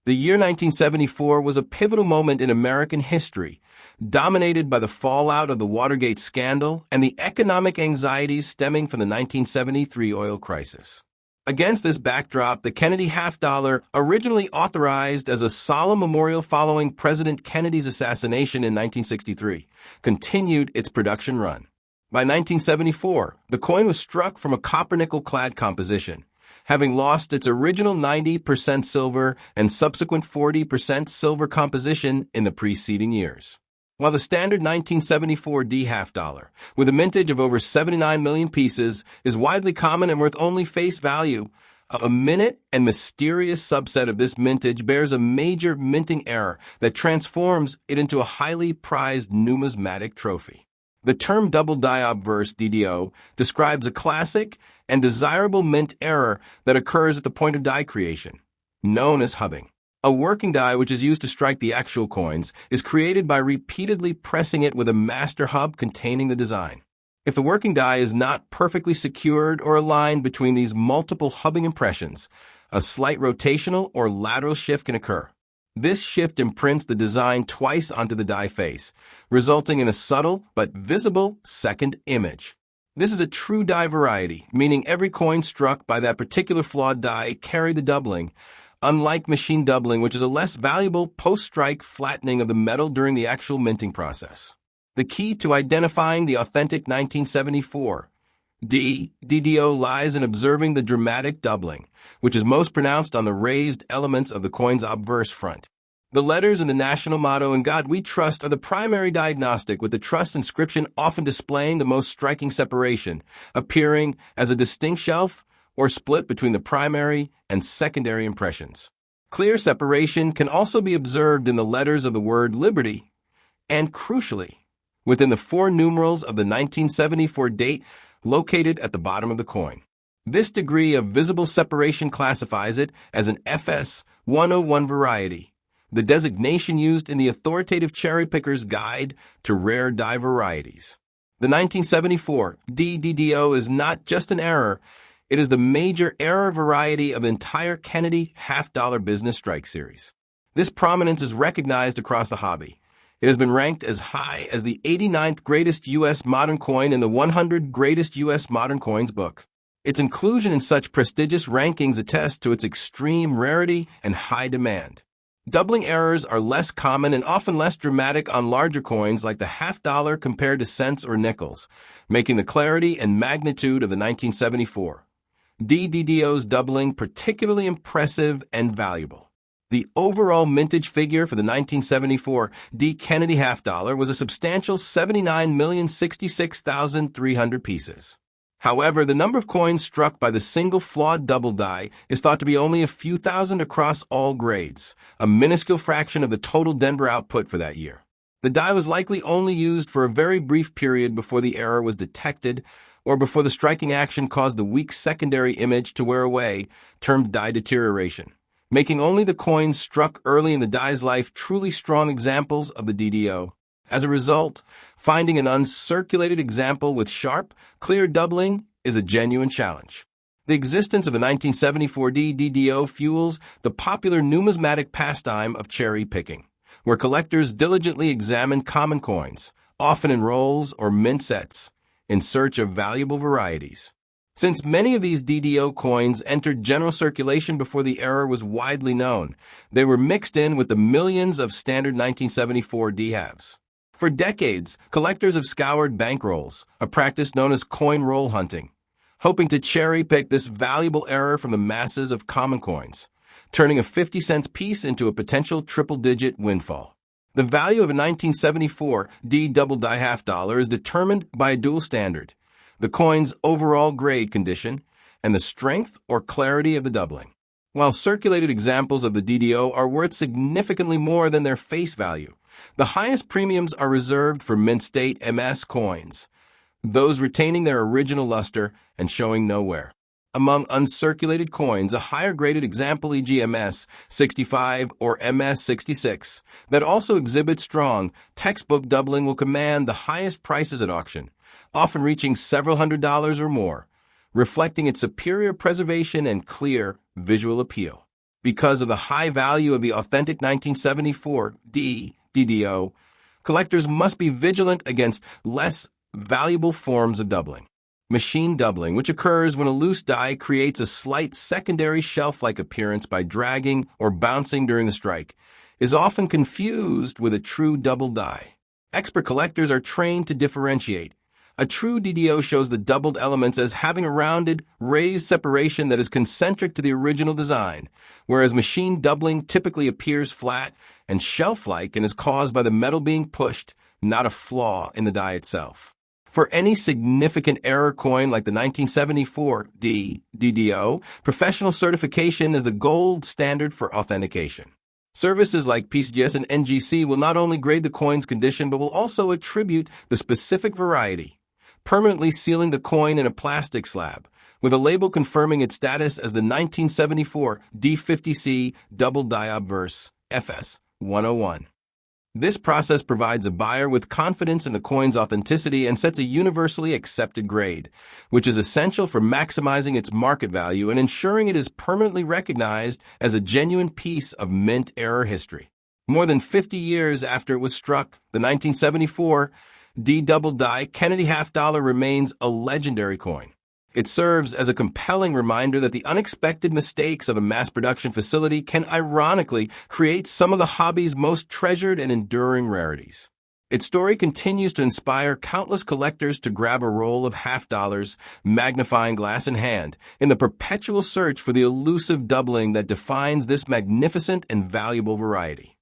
The year 1974 was a pivotal moment in American history, dominated by the fallout of the Watergate scandal and the economic anxieties stemming from the 1973 oil crisis. Against this backdrop, the Kennedy half-dollar, originally authorized as a solemn memorial following President Kennedy's assassination in 1963, continued its production run. By 1974, the coin was struck from a copper-nickel-clad composition, having lost its original 90% silver and subsequent 40% silver composition in the preceding years. While the standard 1974 D half-dollar, with a mintage of over 79 million pieces, is widely common and worth only face value, a minute and mysterious subset of this mintage bears a major minting error that transforms it into a highly prized numismatic trophy. The term double die obverse DDO describes a classic and desirable mint error that occurs at the point of die creation, known as hubbing. A working die, which is used to strike the actual coins, is created by repeatedly pressing it with a master hub containing the design. If the working die is not perfectly secured or aligned between these multiple hubbing impressions, a slight rotational or lateral shift can occur. This shift imprints the design twice onto the die face, resulting in a subtle but visible second image. This is a true die variety, meaning every coin struck by that particular flawed die carried the doubling, unlike machine doubling, which is a less valuable post-strike flattening of the metal during the actual minting process. The key to identifying the authentic 1974 DDO lies in observing the dramatic doubling, which is most pronounced on the raised elements of the coin's obverse front. The letters in the national motto, "In God We Trust," are the primary diagnostic, with the trust inscription often displaying the most striking separation, appearing as a distinct shelf or split between the primary and secondary impressions. Clear separation can also be observed in the letters of the word liberty and, crucially, within the 4 numerals of the 1974 date located at the bottom of the coin. This degree of visible separation classifies it as an FS 101 variety, the designation used in the authoritative Cherry Picker's Guide to Rare Die Varieties. The 1974 DDO is not just an error, it is the major error variety of the entire Kennedy half-dollar business strike series. This prominence is recognized across the hobby. It has been ranked as high as the 89th greatest U.S. modern coin in the 100 Greatest U.S. Modern Coins book. Its inclusion in such prestigious rankings attests to its extreme rarity and high demand. Doubling errors are less common and often less dramatic on larger coins like the half-dollar compared to cents or nickels, making the clarity and magnitude of the 1974 DDO's doubling particularly impressive and valuable. The overall mintage figure for the 1974 D Kennedy half-dollar was a substantial 79,066,300 pieces. However, the number of coins struck by the single flawed double die is thought to be only a few thousand across all grades, a minuscule fraction of the total Denver output for that year. The die was likely only used for a very brief period before the error was detected or before the striking action caused the weak secondary image to wear away, termed die deterioration, making only the coins struck early in the die's life truly strong examples of the DDO. As a result, finding an uncirculated example with sharp, clear doubling is a genuine challenge. The existence of the 1974 DDO fuels the popular numismatic pastime of cherry picking, where collectors diligently examine common coins, often in rolls or mint sets, in search of valuable varieties. Since many of these DDO coins entered general circulation before the error was widely known, they were mixed in with the millions of standard 1974 D-halves. For decades, collectors have scoured bankrolls, a practice known as coin roll hunting, hoping to cherry-pick this valuable error from the masses of common coins, turning a 50-cent piece into a potential triple-digit windfall. The value of a 1974 D double die half-dollar is determined by a dual standard: the coin's overall grade condition and the strength or clarity of the doubling. While circulated examples of the DDO are worth significantly more than their face value, the highest premiums are reserved for mint state MS coins, those retaining their original luster and showing no wear. Among uncirculated coins, a higher-graded example, e.g. MS 65 or MS 66, that also exhibits strong textbook doubling will command the highest prices at auction, often reaching several $100s or more, reflecting its superior preservation and clear visual appeal. Because of the high value of the authentic 1974 DDO, collectors must be vigilant against less valuable forms of doubling. Machine doubling, which occurs when a loose die creates a slight secondary shelf-like appearance by dragging or bouncing during the strike, is often confused with a true double die. Expert collectors are trained to differentiate. A true DDO shows the doubled elements as having a rounded, raised separation that is concentric to the original design, whereas machine doubling typically appears flat and shelf-like and is caused by the metal being pushed, not a flaw in the die itself. For any significant error coin like the 1974 DDO, professional certification is the gold standard for authentication. Services like PCGS and NGC will not only grade the coin's condition but will also attribute the specific variety, permanently sealing the coin in a plastic slab, with a label confirming its status as the 1974 D50C Double Die Obverse FS 101. This process provides a buyer with confidence in the coin's authenticity and sets a universally accepted grade, which is essential for maximizing its market value and ensuring it is permanently recognized as a genuine piece of mint error history. More than 50 years after it was struck, the 1974 D Double Die Kennedy half dollar remains a legendary coin. It serves as a compelling reminder that the unexpected mistakes of a mass production facility can ironically create some of the hobby's most treasured and enduring rarities. Its story continues to inspire countless collectors to grab a roll of half dollars, magnifying glass in hand, in the perpetual search for the elusive doubling that defines this magnificent and valuable variety.